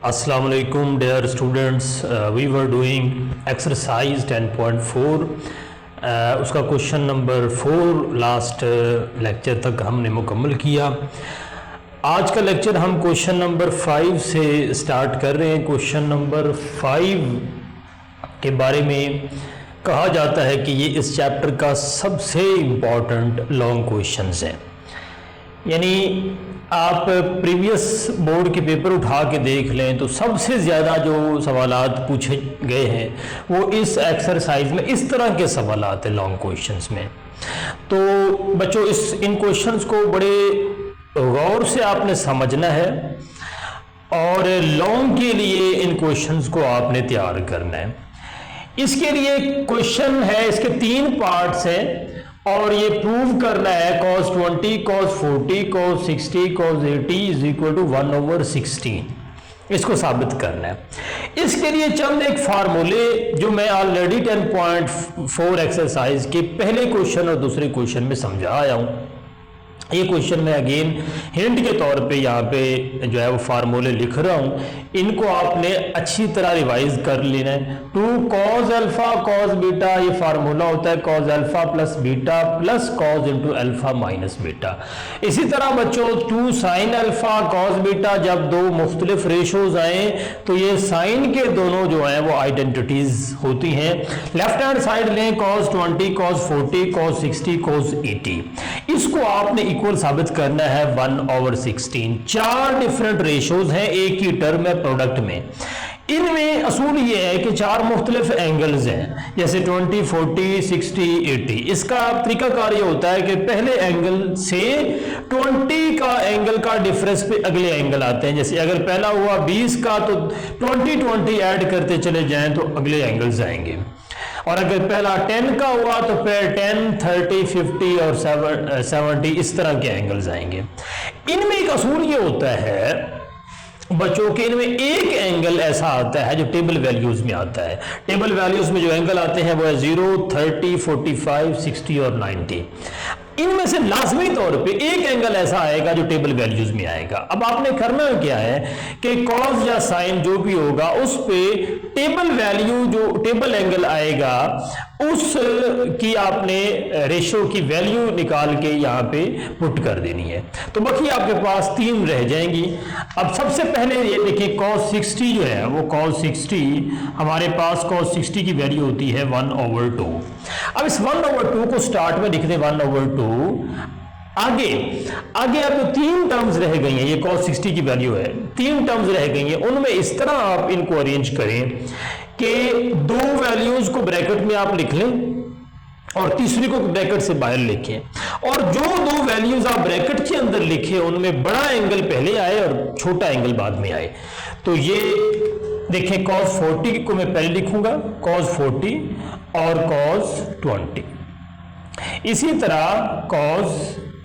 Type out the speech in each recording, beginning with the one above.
Assalamu alaikum dear students, we were doing exercise 10.4 उसका question number 4 last lecture तक हमने मुकम्मल किया। आज का लेक्चर हम क्वेश्चन नंबर 5 से स्टार्ट कर रहे हैं। क्वेश्चन नंबर 5 के बारे में कहा जाता है कि ये इस चैप्टर का सबसे इम्पॉर्टेंट लॉन्ग क्वेश्चंस हैं। यानी आप प्रीवियस बोर्ड के पेपर उठा के देख लें तो सबसे ज़्यादा जो सवालात पूछे गए हैं वो इस एक्सरसाइज में इस तरह के सवालात हैं लॉन्ग क्वेश्चंस में। तो बच्चों इन क्वेश्चंस को बड़े गौर से आपने समझना है और लॉन्ग के लिए इन क्वेश्चंस को आपने तैयार करना है। इसके लिए क्वेश्चन है, इसके 3 पार्ट्स हैं और ये प्रूव करना है cos 20, cos 40, cos 60, cos 80 is equal to 1/16। इसको साबित करना है। इसके लिए चंद एक फार्मूले जो मैं ऑलरेडी 10.4 एक्सरसाइज के पहले क्वेश्चन और दूसरे क्वेश्चन में समझा आया हूं। ये क्वेश्चन मैं अगेन हिंट के तौर पे यहाँ पे जो है वो फार्मूले लिख रहा हूँ, इनको आपने अच्छी तरह रिवाइज कर लेना है। 2 cos अल्फा cos बीटा, ये फार्मूला होता है cos alpha plus beta plus cos into alpha minus beta. इसी तरह बच्चों 2 sin अल्फा cos बीटा, जब दो मुख्तलिफ रेशोज आए तो ये साइन के दोनों जो हैं वो आइडेंटिटीज होती हैं। लेफ्ट हैंड साइड लें cos 20, cos 40, cos 60, cos 80। इसको आपने इक्वल साबित करना है 1/16। 4 डिफरेंट रेशोज हैं एक ही टर्म है प्रोडक्ट में। इनमें असूल ये है कि 4 मुख्तलिफ एंगल्स हैं, जैसे 20, 40, 60, 80। इसका तरीकाकार ये होता है कि पहले एंगल से 20 का एंगल का डिफरेंस पे अगले एंगल आते हैं। जैसे अगर पहला हुआ 20 का तो 20 ऐड करते चले जाएं तो अगले एंगल्स आएंगे, और अगर पहला 10 का हुआ तो फिर 10, 30, 50 और 70 इस तरह के एंगल्स आएंगे। इनमें एक असूल ये होता है बच्चों के, इनमें एक एंगल ऐसा आता है जो टेबल वैल्यूज में आता है। टेबल वैल्यूज में जो एंगल आते हैं वो है 0, 30, 45, 60 और 90। इनमें से लाजमी तौर पे एक एंगल ऐसा आएगा जो टेबल वैल्यूज में आएगा। अब आपने करना क्या है कि कॉस या साइन जो भी होगा उस पे टेबल वैल्यू, जो टेबल एंगल आएगा उस की आपने रेशो की वैल्यू निकाल के यहाँ पे पुट कर देनी है। तो बाकी आपके पास 3 रह जाएंगी। अब सबसे पहले ये देखिए cos 60 जो है वो cos 60, हमारे पास cos 60 की वैल्यू होती है 1/2। अब इस 1/2 को स्टार्ट में लिख दें 1/2। आगे अब 3 टर्म्स रह गई हैं, ये cos 60 की वैल्यू है, 3 टर्म्स रह गई हैं। उनमें इस तरह आप इनको अरेंज करें कि 2 वैल्यूज को ब्रैकेट में आप लिख लें और तीसरी को ब्रैकेट से बाहर लिखें, और जो 2 वैल्यूज आप ब्रैकेट के अंदर लिखे उनमें बड़ा एंगल पहले आए और छोटा एंगल बाद में आए। तो ये देखें cos 40 को मैं पहले लिखूंगा, cos 40 और cos 20, इसी तरह cos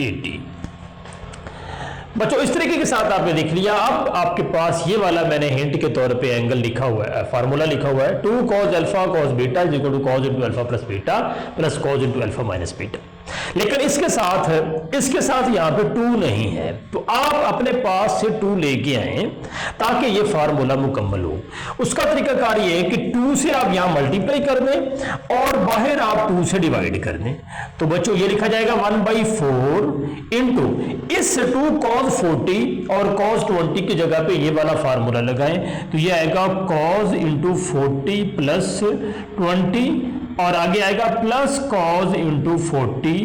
80। बच्चों इस तरीके के साथ आपने लिख लिया। अब आपके पास ये वाला मैंने हिंट के तौर पे एंगल लिखा हुआ है, फार्मूला लिखा हुआ है 2 cos alpha cos beta is equal to cos into alpha plus beta plus cos into alpha minus beta. लेकिन इसके साथ यहाँ पे 2 नहीं है, तो आप अपने पास से 2 लेके आए ताकि ये फार्मूला मुकम्मल हो। उसका तरीकाकार ये है कि 2 से आप यहाँ मल्टीप्लाई कर दें और बाहर आप 2 से डिवाइड कर दें। तो बच्चों ये लिखा जाएगा 1/4 इंटू इस 2 cos 40 और cos 20 की जगह पे ये वाला फार्मूला लगाएं तो ये आएगा cos इंटू 40 प्लस 20, और आगे आएगा प्लस cos इंटू 40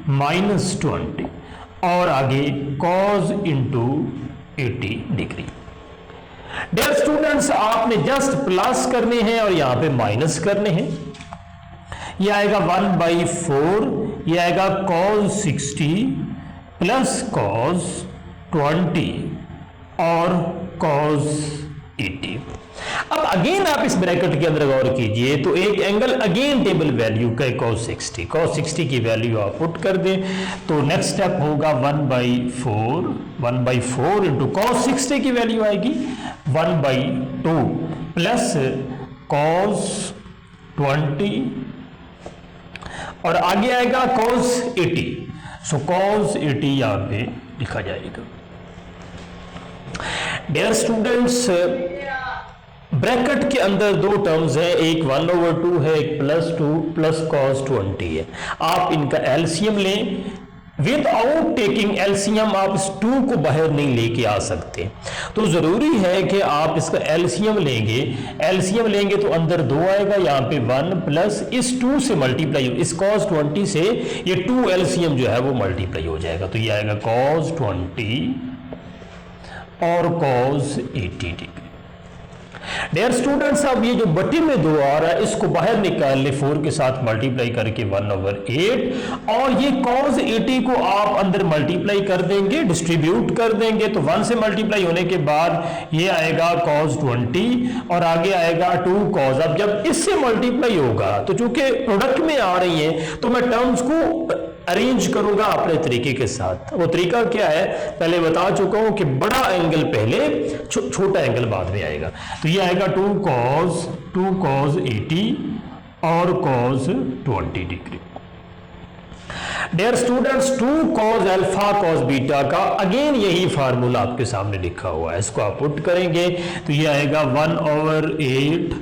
माइनस 20, और आगे cos into 80 degree. Dear students, आपने जस्ट प्लस करने हैं और यहां पे माइनस करने हैं। यह आएगा 1/4, यह आएगा cos 60 प्लस cos 20 और cos 80। अब अगेन आप इस ब्रैकेट के अंदर गौर कीजिए तो एक एंगल अगेन टेबल वैल्यू का cos 60 की वैल्यू आप पुट कर दें तो नेक्स्ट स्टेप होगा 1/4 इंटू cos 60 की वैल्यू आएगी 1/2 प्लस cos 20 और आगे आएगा cos 80। सो cos 80 यहां पे लिखा जाएगा। डियर स्टूडेंट्स, ब्रैकेट के अंदर दो टर्म्स हैं, एक 1/2 है, एक +2 प्लस cos 20 है। आप इनका एलसीएम लें। विदाउट टेकिंग एलसीएम आप इस 2 को बाहर नहीं लेके आ सकते, तो जरूरी है कि आप इसका एलसीएम लेंगे। एलसीएम लेंगे तो अंदर 2 आएगा, यहाँ पे 1 प्लस इस 2 से मल्टीप्लाई, इस cos 20 से ये 2 एलसीएम जो है वो मल्टीप्लाई हो जाएगा, तो ये आएगा cos 20 और cos 80 डिग्री। डियर स्टूडेंट्स, अब ये जो बटे में 2 आ रहा है इसको बाहर निकाल ले, 4 के साथ मल्टीप्लाई करके 1/8, और ये cos 80 को आप अंदर मल्टीप्लाई कर देंगे, डिस्ट्रीब्यूट कर देंगे, तो 1 से मल्टीप्लाई होने के बाद ये आएगा cos 20 और आगे आएगा 2 cos। अब जब इससे मल्टीप्लाई होगा तो चूंकि प्रोडक्ट में आ रही है तो मैं टर्म्स को अरेंज करूंगा अपने तरीके के साथ। वो तरीका क्या है पहले बता चुका हूं कि बड़ा एंगल पहले, छोटा एंगल बाद में आएगा। तो ये आएगा 2 cos 80 और cos 20 degree. Dear students, 2 cos alpha cos beta का अगेन यही फार्मूला आपके सामने लिखा हुआ है, इसको आप पुट करेंगे तो ये आएगा 1/8,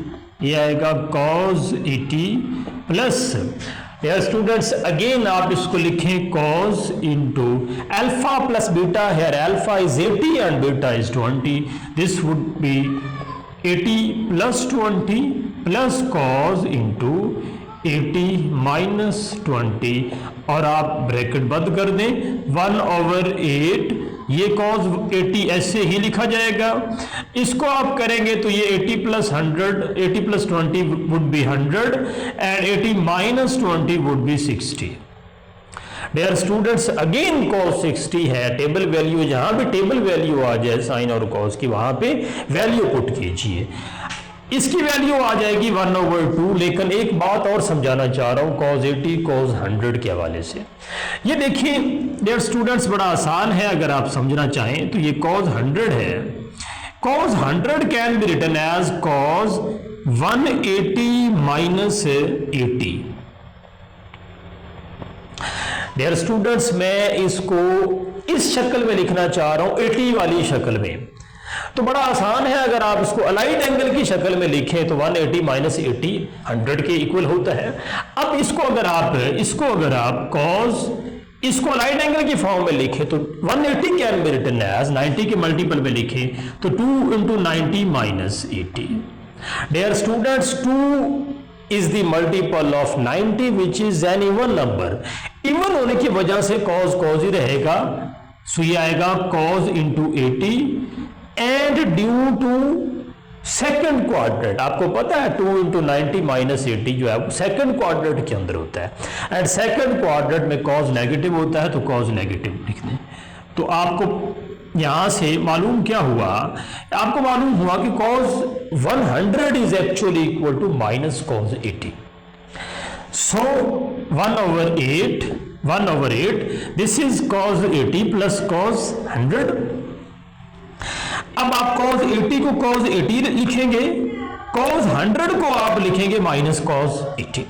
ये आएगा cos 80 plus, dear students again आप इसको लिखें cos into alpha plus beta, here alpha is 80 and beta is 20, this would be 80 plus 20 plus cos into 80 minus 20, और आप ब्रैकेट बंद कर दें 1/8, ये cos 80 ऐसे ही लिखा जाएगा। इसको आप करेंगे तो ये 80 plus 20 would be 100 and 80 minus 20 would be 60। Dear students again cos 60 है, टेबल वैल्यू, जहां भी टेबल वैल्यू आ जाए साइन और cos की वहां पे वैल्यू पुट कीजिए। इसकी वैल्यू आ जाएगी 1/2, लेकिन एक बात और समझाना चाह रहा हूं cos 80 cos 100 के हवाले से। ये देखिए डियर स्टूडेंट्स बड़ा आसान है, अगर आप समझना चाहें तो ये cos 100 है। cos 100 can be written as cos 180 minus 80। Dear students मैं इसको इस शक्ल में लिखना चाह रहा हूं, 80 वाली शक्ल में, तो बड़ा आसान है। अगर आप इसको अलाइड एंगल की शक्ल में लिखें तो 180 माइनस 80 100 के इक्वल होता है। अब इसको अगर आप cos, इसको अलाइड एंगल की फॉर्म में लिखें तो 180 कैन बी रिटन एज, 90 के मल्टीपल में लिखें तो 2 into 90 minus 80। Dear students 2 is the multiple of 90 which is an even number. Even होने की वजह से cos ही रहेगा, सो ये आएगा cos into 80 and due to second quadrant. आपको पता है 2 इंटू 90 माइनस 80 जो है वो सेकंड क्वाड्रेंट के अंदर होता है, एंड सेकंड क्वाड्रेंट में cos नेगेटिव होता है, तो cos नेगेटिव लिख दें। तो आपको यहां से मालूम क्या हुआ, आपको मालूम हुआ कि cos 100 is actually equal to minus cos 80। So 1/8 this is cos 80 plus cos 100। अब आप cos 80 को cos 80 लिखेंगे, cos 100 को आप लिखेंगे माइनस cos 80।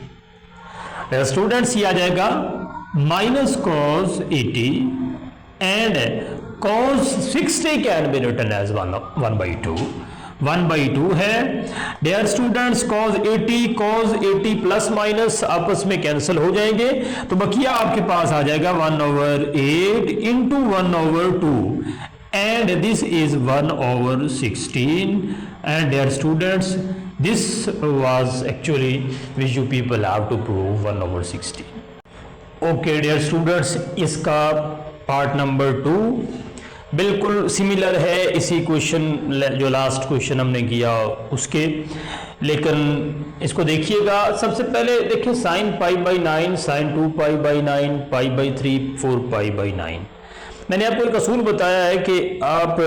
स्टूडेंट्स ये आ जाएगा minus cos 80 and cos 60 can be written as 1/2 है। Dear students cos 80 plus minus आपस में कैंसिल हो जाएंगे, तो बकिया आपके पास आ जाएगा 1/8 into 1/2 and this is 1/16, and dear students this was actually which you people have to prove 1/16। okay dear students, इसका पार्ट नंबर 2 बिल्कुल सिमिलर है इसी क्वेश्चन जो लास्ट क्वेश्चन हमने किया उसके, लेकिन इसको देखिएगा। सबसे पहले देखिए sin π/9, sin 2π/9, π/3, 4π/9। मैंने आपको एक असूल बताया है कि आप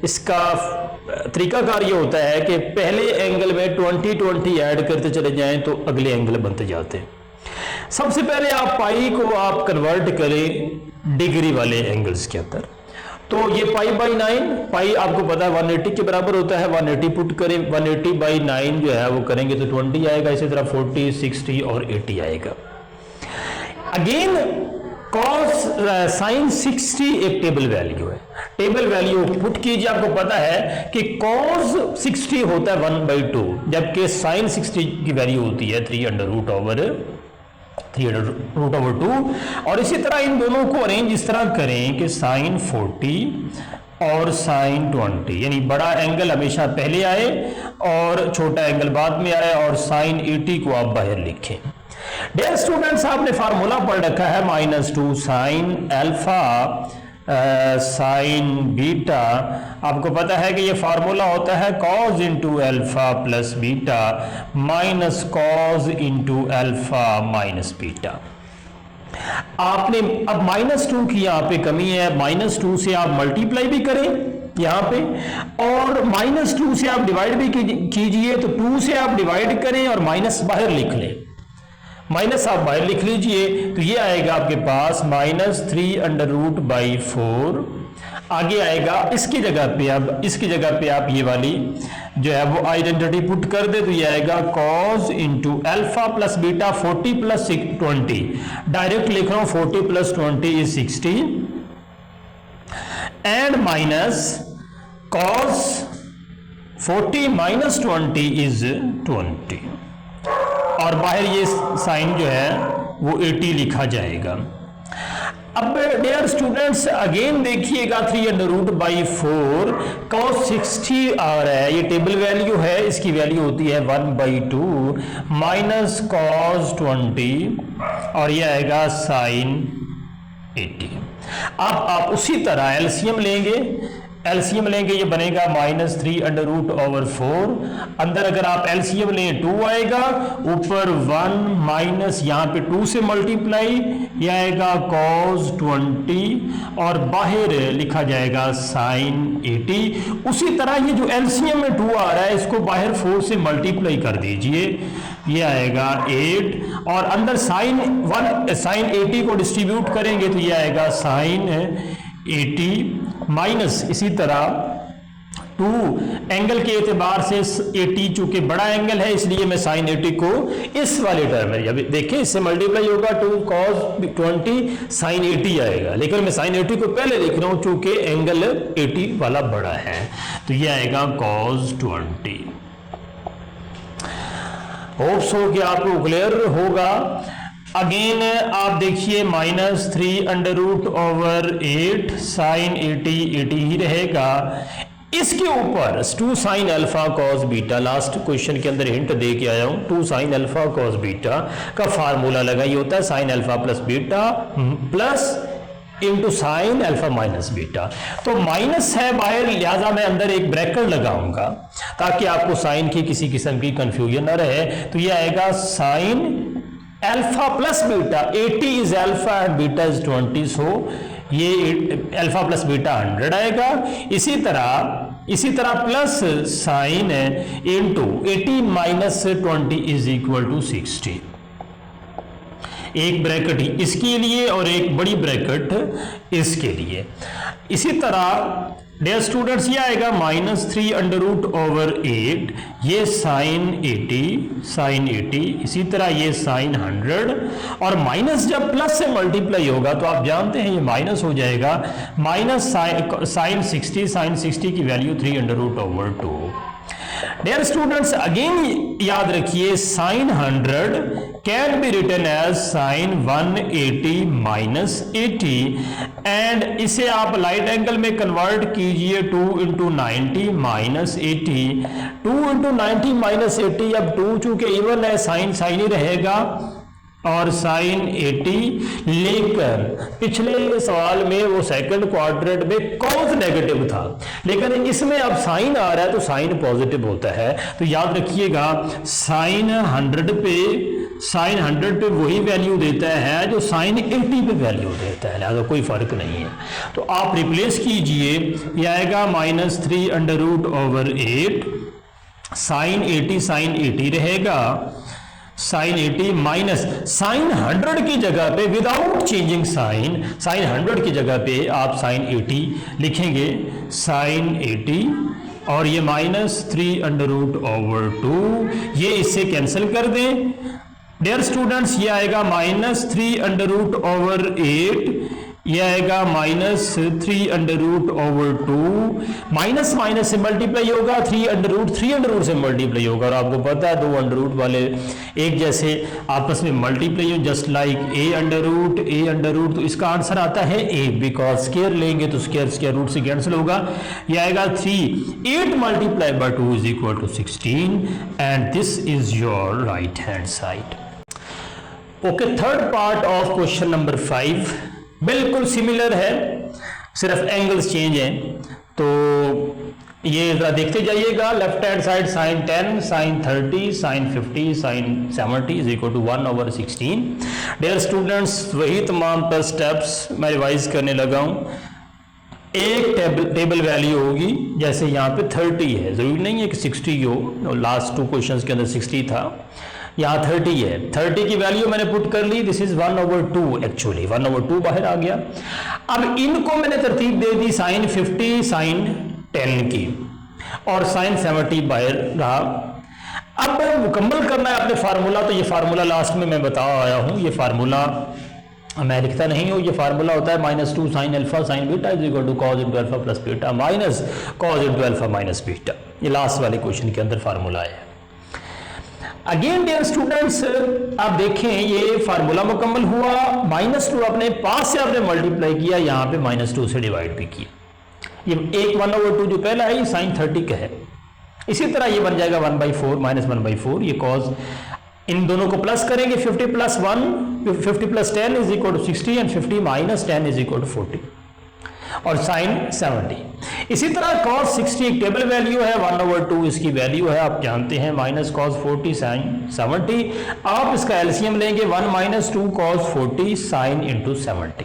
इसका तरीकाकार ये होता है कि पहले एंगल में 20 ऐड करते चले जाएं तो अगले एंगल बनते जाते हैं। सबसे पहले आप पाई को आप कन्वर्ट करें डिग्री वाले एंगल्स के अंदर, तो ये π/9, पाई आपको पता है 180 के बराबर होता है, 180 पुट करें, 180/9 जो है वो करेंगे तो 20 आएगा, इसी तरह 40, 60 और 80 आएगा। अगेन कॉस साइन 60 एक टेबल वैल्यू है, टेबल वैल्यू पुट कीजिए। आपको पता है कि कॉस 60 होता है 1/2, जबकि साइन 60 की वैल्यू होती है 3√2। और इसी तरह इन दोनों को अरेंज इस तरह करें कि साइन 40 और साइन 20, यानी बड़ा एंगल हमेशा पहले आए और छोटा एंगल बाद में आए, और साइन 80 को आप बाहर लिखें। डियर स्टूडेंट्स, आपने फार्मूला पढ़ रखा है -2 साइन अल्फा साइन बीटा। आपको पता है कि ये फार्मूला होता है cause into alpha plus beta minus cos into alpha minus beta. आपने अब -2 की यहाँ पे कमी है, -2 से आप मल्टीप्लाई भी करें यहाँ पे, और -2 से आप डिवाइड भी कीजिए, तो 2 से आप डिवाइड करें और माइनस बाहर लिख लें, माइनस आप बाहर लिख लीजिए, तो ये आएगा आपके पास -3√4। आगे आएगा इसकी जगह पे, अब इसकी जगह पे आप ये वाली जो है वो आइडेंटिटी पुट कर दे, तो ये आएगा cos into alpha plus beta 40 plus 20। Direct लिख रहा हूं 40 plus 20 is 60 and minus cos 40 minus 20 is 20, और बाहर ये साइन जो है वो 80 लिखा जाएगा। अब डियर स्टूडेंट्स अगेन देखिएगा 3√4 cos 60 आ रहा है, ये टेबल वैल्यू है, इसकी वैल्यू होती है 1/2 माइनस cos 20, और ये आएगा साइन 80। अब आप उसी तरह एलसीएम लेंगे, ये बनेगा -3√4। अंदर अगर आप एलसीएम लें 2 आएगा, ऊपर 1 माइनस यहाँ पे 2 से मल्टीप्लाई, यह आएगा cos 20, और बाहर लिखा जाएगा साइन 80। उसी तरह ये जो एलसीएम में 2 आ रहा है, इसको बाहर 4 से मल्टीप्लाई कर दीजिए, ये आएगा 8, और अंदर साइन 80 को डिस्ट्रीब्यूट करेंगे तो ये आएगा साइन 80 माइनस इसी तरह 2 एंगल के एतबार से 80 चूंकि बड़ा एंगल है इसलिए मैं साइन 80 को इस वाले टर्म में देखिए इससे मल्टीप्लाई होगा 2 cos 20 साइन 80 आएगा, लेकिन मैं साइन 80 को पहले लिख रहा हूं चूंकि एंगल 80 वाला बड़ा है, तो ये आएगा cos 20। होप सो कि आपको क्लियर होगा। अगेन आप देखिए -3√8 साइन 80 ही रहेगा, इसके ऊपर 2 sine alpha cos beta, last question के अंदर हिंट दे के आया हूं, 2 साइन अल्फा cos बीटा का फार्मूला लगाई होता है sign alpha plus beta plus into sine alpha minus beta. तो माइनस है बाहर, लिहाजा मैं अंदर एक ब्रैकेट लगाऊंगा ताकि आपको साइन की किसी किस्म की कंफ्यूजन ना रहे। तो ये आएगा sine alpha plus beta, 80 is alpha and beta is 20, so ये अल्फा प्लस बीटा 100 आएगा। इसी तरह plus sine into 80 minus 20 is equal to 60। एक ब्रैकेट इसके लिए और एक बड़ी ब्रैकेट इसके लिए। इसी तरह डियर स्टूडेंट्स ये आएगा -3√8, ये साइन 80, इसी तरह ये साइन 100, और माइनस जब प्लस से मल्टीप्लाई होगा तो आप जानते हैं ये माइनस हो जाएगा, माइनस साइन 60 की वैल्यू 3√2। डियर स्टूडेंट्स अगेन याद रखिए sine 100 can be written as sine 180 minus 80, and इसे आप लाइट एंगल में कन्वर्ट कीजिए 2 × 90 माइनस 80, 2 × 90 माइनस 80। अब 2 चूंकि इवन है साइन ही रहेगा और साइन 80, लेकिन पिछले सवाल में वो सेकंड क्वाड्रेंट में कॉस नेगेटिव था, लेकिन इसमें अब साइन आ रहा है तो साइन पॉजिटिव होता है। तो याद रखिएगा साइन 100 पे वही वैल्यू देता है जो साइन 80 पे वैल्यू देता है, लिहाजा कोई फर्क नहीं है। तो आप रिप्लेस कीजिए, यह आएगा -3√8 साइन 80 रहेगा, साइन 80 माइनस साइन 100 की जगह पे विदाउट चेंजिंग साइन 100 की जगह पे आप साइन 80 लिखेंगे, साइन 80, और ये -3√2 ये इससे कैंसिल कर दें, डियर स्टूडेंट्स ये आएगा -3/8, ये आएगा -3/2, माइनस माइनस से मल्टीप्लाई होगा, 3/3 से मल्टीप्लाई होगा, और आपको पता है दो अंडर रूट वाले एक जैसे आपस में मल्टीप्लाई हो, जस्ट लाइक a रूट, तो इसका आंसर आता है a, बिकॉज स्क्वायर लेंगे तो स्क्वायर रूट से कैंसिल होगा। ये आएगा 3, 8 multiply by 2 is equal to 16, and this is your right hand side. Okay, third part of question number 5 बिल्कुल सिमिलर है, सिर्फ एंगल्स चेंज हैं। तो ये जरा देखते जाइएगा। Left hand side sin 10, sin 30, sin 50, sin 70 is equal to 1/16। Dear students, वही तमाम पर स्टेप्स मैं रिवाइज करने लगा हूँ। एक टेबल वैल्यू होगी, जैसे यहाँ पे 30 है, जरूरी नहीं है कि 60 हो, लास्ट 2 क्वेश्चंस के अंदर 60 था, यहाँ 30 है। 30 की वैल्यू मैंने पुट कर ली, दिस इज 1/2, एक्चुअली 1/2 बाहर आ गया। अब इनको मैंने तरतीब दे दी sin 50, sin 10 की, और sin 70 बाहर रहा। अब मुकम्मल करना है अपने फार्मूला, तो ये फार्मूला लास्ट में मैं बता आया हूँ। ये फार्मूला मैं लिखता नहीं हूँ, ये फार्मूला होता है -2 sin alpha sin beta is equal to cos into alpha plus beta minus cos into alpha minus beta. ये लास्ट वाले क्वेश्चन के अंदर फार्मूला है। अगेन डियर स्टूडेंट्स, आप देखें ये फार्मूला मुकम्मल हुआ, -2 अपने पास से आपने मल्टीप्लाई किया, यहाँ पे -2 से डिवाइड भी किया। ये एक 1/2 जो पहला है ये sin 30 का है। इसी तरह ये बन जाएगा 1/4 -1/4, ये cos, इन दोनों को प्लस करेंगे, 50 + 1, 50 + 10 is equal to 60, and 50 - 10 is equal to 40, और sin 70। इसी तरह cos 60 एक टेबल वैल्यू है, 1/2 इसकी वैल्यू है, आप जानते हैं, -cos 40 sin 70। आप इसका एलसीएम लेंगे, 1 - 2 cos 40 sin into 70।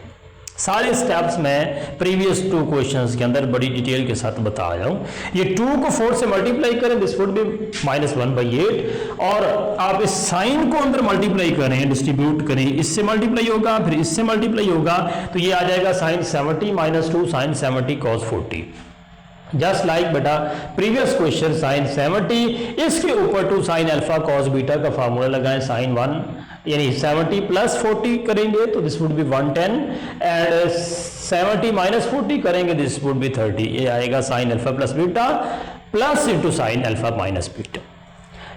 सारे स्टेप्स मैं प्रीवियस 2 क्वेश्चंस के अंदर बड़ी डिटेल के साथ बता आया हूँ। ये 2 को 4 से मल्टीप्लाई करें, दिस वुड बी -1/8, और आप इस साइन को अंदर मल्टीप्लाई करें, डिस्ट्रीब्यूट करें, इससे मल्टीप्लाई होगा, फिर इससे मल्टीप्लाई होगा, तो ये आ जाएगा sin 70 -2 sin 70 cos 40। Just like बेटा प्रीवियस क्वेश्चन sin 70, इसके ऊपर 2 sin अल्फा cos बीटा का फार्मूला लगाएं, sin 1 यानी 70 + 40 करेंगे तो दिस वुड बी 110, एंड 70 - 40 करेंगे, दिस वुड बी 30। ये आएगा sin alpha plus beta plus into sin alpha minus beta.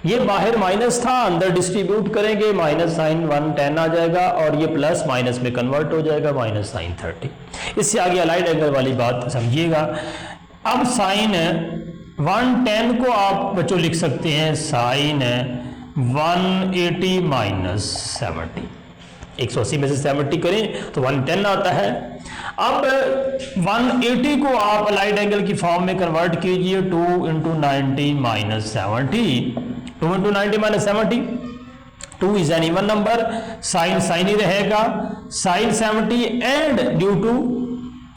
ये बाहर माइनस था, अंदर डिस्ट्रीब्यूट करेंगे, -sin 110 आ जाएगा, और ये प्लस माइनस में कन्वर्ट हो जाएगा, -sin 30। इससे आगे अलाइड एंगल वाली बात समझिएगा। अब sin 110 को आप बच्चों लिख सकते हैं sin 180 - 70, 180 में से 70 करें तो 110 आता है। अब 180 को आप अलाइड एंगल की फॉर्म में कन्वर्ट कीजिए, 2 × 90 - 70, 2 × 90 - 70, 2 is an even number, sine ही रहेगा, sin 70, and due to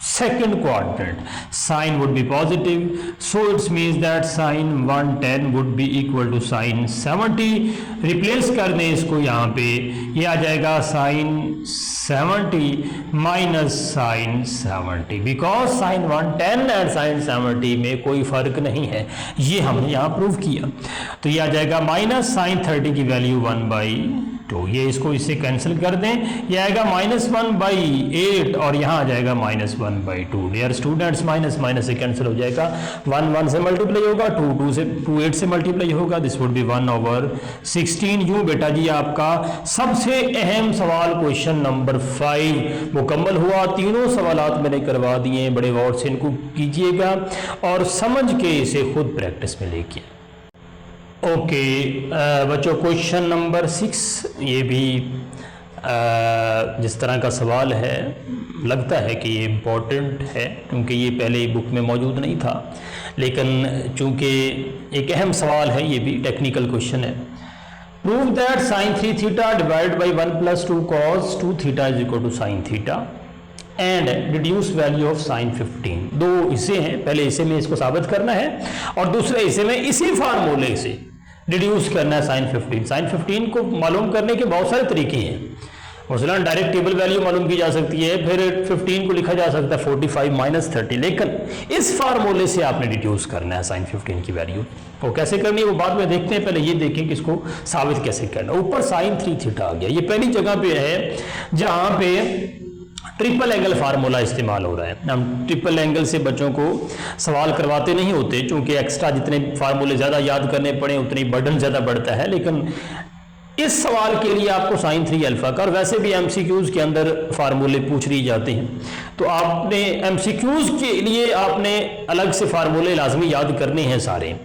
second quadrant sin would be positive, so it means that sin 110 would be equal to sin 70। Replace कर दें इसको, यहाँ पे ये आ जाएगा sin 70 minus sin 70, because sin 110 and sin 70 में कोई फर्क नहीं है, ये हमने यहाँ प्रूव किया। तो ये आ जाएगा माइनस sin 30 की वैल्यू 1/2, ये इसको इससे कैंसिल कर दें, ये आएगा -1/8, और यहाँ आ जाएगा -1/2। डियर स्टूडेंट्स, माइनस से कैंसिल हो जाएगा, 1 से मल्टीप्लाई होगा, 2 8 से मल्टीप्लाई होगा, दिस वुड बी 1/16। यूं बेटा जी आपका सबसे अहम सवाल क्वेश्चन नंबर 5 मुकम्मल हुआ। तीनों सवालात मैंने करवा दिए, बड़े गौर से इनको कीजिएगा और समझ के इसे खुद प्रैक्टिस में लेके। ओके बच्चों, क्वेश्चन नंबर 6, ये भी जिस तरह का सवाल है लगता है कि ये इम्पोर्टेंट है, क्योंकि ये पहले बुक में मौजूद नहीं था, लेकिन चूंकि एक अहम सवाल है, ये भी टेक्निकल क्वेश्चन है। Prove that sin 3 theta divide by 1 + 2 cos 2 theta is equal to sin theta, and deduce value of sin 15। दो हिस्से हैं, पहले हिस्से में इसको साबित करना है, और दूसरे हिस्से में इसी फार्मूले से डिड्यूस करना है sin 15। sin 15 को मालूम करने के बहुत सारे तरीके हैं, मसलन डायरेक्ट टेबल वैल्यू मालूम की जा सकती है, फिर 15 को लिखा जा सकता है 45 माइनस 30, लेकिन इस फार्मूले से आपने डिड्यूस करना है साइन 15 की वैल्यू। वो कैसे करनी है वो बाद में देखते हैं, पहले ये देखें कि इसको साबित कैसे करना। ऊपर साइन 3 थीटा आ गया, ये पहली जगह पे है जहां पे ट्रिपल एंगल फार्मूला इस्तेमाल हो रहा है। हम ट्रिपल एंगल से बच्चों को सवाल करवाते नहीं होते, क्योंकि एक्स्ट्रा जितने फार्मूले ज़्यादा याद करने पड़े उतनी बर्डन ज़्यादा बढ़ता है, लेकिन इस सवाल के लिए आपको साइन 3 अल्फा का, और वैसे भी एमसीक्यूज के अंदर फार्मूले पूछ लिए जाते हैं, तो आपने एमसीक्यूज के लिए आपने अलग से फार्मूले लाजमी याद करने हैं सारे।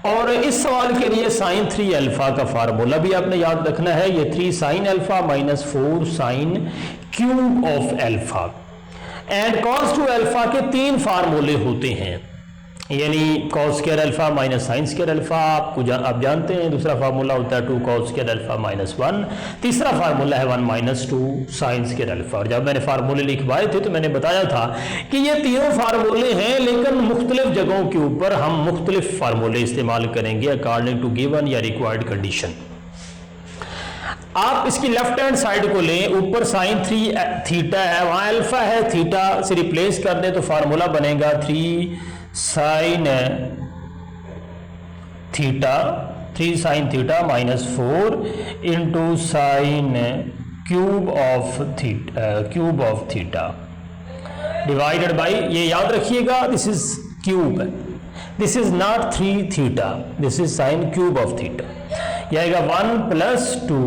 और इस सवाल के लिए साइन 3 अल्फा का फार्मूला भी आपने याद रखना है, ये 3 sine alpha minus 4 sign cube of alpha. And cos 2 alpha के 3 फार्मूले होते हैं, यानी cos square alpha minus sine square alpha आप जानते हैं। दूसरा फार्मूला होता है 2 कॉस स्क्वायर अल्फा माइनस 1। तीसरा फार्मूला है 1 माइनस 2 साइन स्क्वायर अल्फा। और जब मैंने फार्मूले लिखवाए थे तो मैंने बताया था कि ये तीनों फार्मूले हैं, लेकिन मुख्तलिफ जगहों के ऊपर हम मुख्तलिफ फार्मूले इस्तेमाल करेंगे अकॉर्डिंग टू गिवन या रिक्वायर्ड कंडीशन। आप इसकी लेफ्ट हैंड साइड को लें, ऊपर साइन 3 थीटा है, वहां अल्फा है, थीटा से रिप्लेस कर दें तो फार्मूला बनेगा 3 sine theta, 3 sine theta minus 4 into sine cube of theta divided by, ये याद रखिएगा this is cube, this is not 3 theta, this is sine cube of theta. यह आएगा 1 प्लस 2,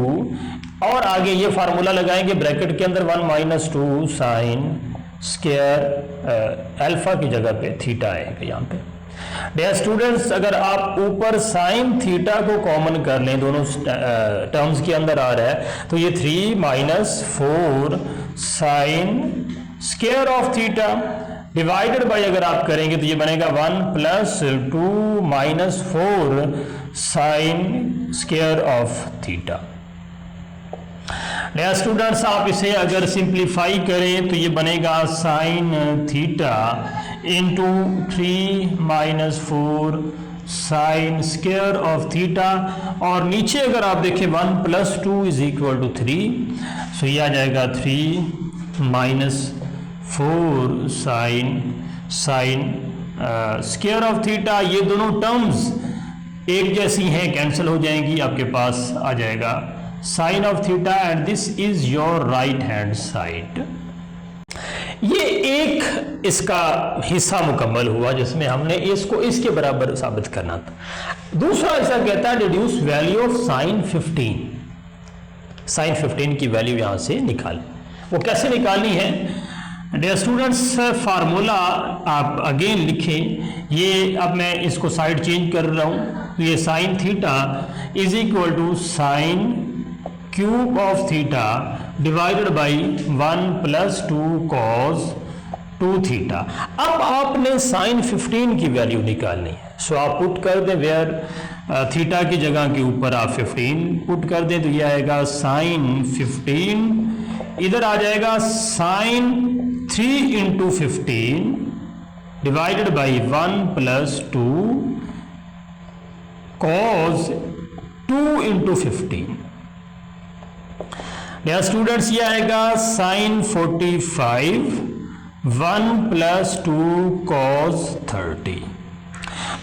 और आगे ये फार्मूला लगाएंगे ब्रैकेट के अंदर 1 माइनस 2 साइन स्क्वायर अल्फा की जगह पे थीटा आएगा यहाँ पे। डियर स्टूडेंट्स, अगर आप ऊपर साइन थीटा को कॉमन कर लें, दोनों टर्म्स के अंदर आ रहा है, तो ये 3 minus 4 sine square of theta divided by अगर आप करेंगे तो ये बनेगा 1 plus 2 minus 4 sine square of theta. Dear students, आप इसे अगर सिंप्लीफाई करें तो ये बनेगा sine theta into 3 minus 4 sine square of theta, और नीचे अगर आप देखें 1 plus 2 is equal to 3, so ये आ जाएगा 3 minus 4 sine square of theta. ये दोनों टर्म्स एक जैसी हैं, कैंसिल हो जाएंगी, आपके पास आ जाएगा sine of theta, and this is your right hand side. ये एक इसका हिस्सा मुकम्मल हुआ जिसमें हमने इसको इसके बराबर साबित करना था। दूसरा ऐसा कहता है deduce value of sine 15। Sine 15 की वैल्यू यहां से निकाल, वो कैसे निकालनी है? डियर स्टूडेंट्स, फार्मूला आप अगेन लिखें, ये अब मैं इसको साइड चेंज कर रहा हूं, तो ये sine theta is equal to sine cube of theta divided by 1 plus 2 cos 2 theta. अब आपने साइन 15 की वैल्यू निकालनी है, सो आप पुट कर दें वेयर थीटा की जगह के ऊपर आप 15 पुट कर दें, तो ये आएगा साइन 15, इधर आ जाएगा sine 3 into 15 divided by 1 plus 2 cos 2 into 15। Dear students, ये आएगा साइन 45 1 प्लस 2 कॉस 30।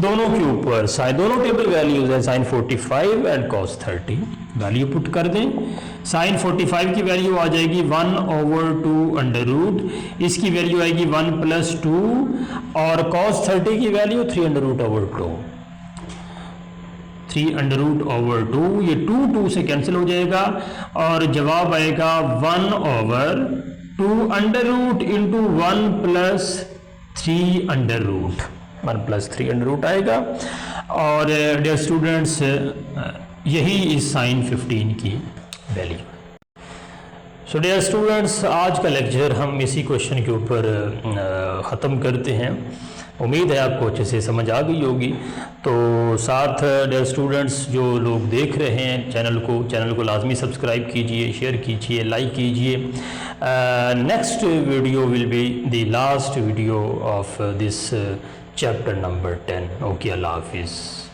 दोनों के ऊपर साइन, दोनों टेबल वैल्यूज है sine 45 and cos 30, value put कर दें। साइन 45 की वैल्यू आ जाएगी 1 ओवर 2 अंडर रूट, इसकी वैल्यू आएगी 1 प्लस 2, और कॉस 30 की वैल्यू 3 under root over 2, 3 under root over 2, ये 2 से कैंसिल हो जाएगा, और जवाब आएगा 1 over 2 under root into 1 plus 3 under root, 1 plus 3 under root आएगा। और डियर स्टूडेंट्स, यही इस साइन 15 की वैल्यू। सो डियर स्टूडेंट्स, आज का लेक्चर हम इसी क्वेश्चन के ऊपर ख़त्म करते हैं। उम्मीद है आपको अच्छे से समझ आ गई होगी। तो साथ डियर स्टूडेंट्स, जो लोग देख रहे हैं चैनल को लाजमी सब्सक्राइब कीजिए, शेयर कीजिए, लाइक कीजिए। Next video will be the last video of this chapter number 10। Okay, अल्लाह हाफिज़।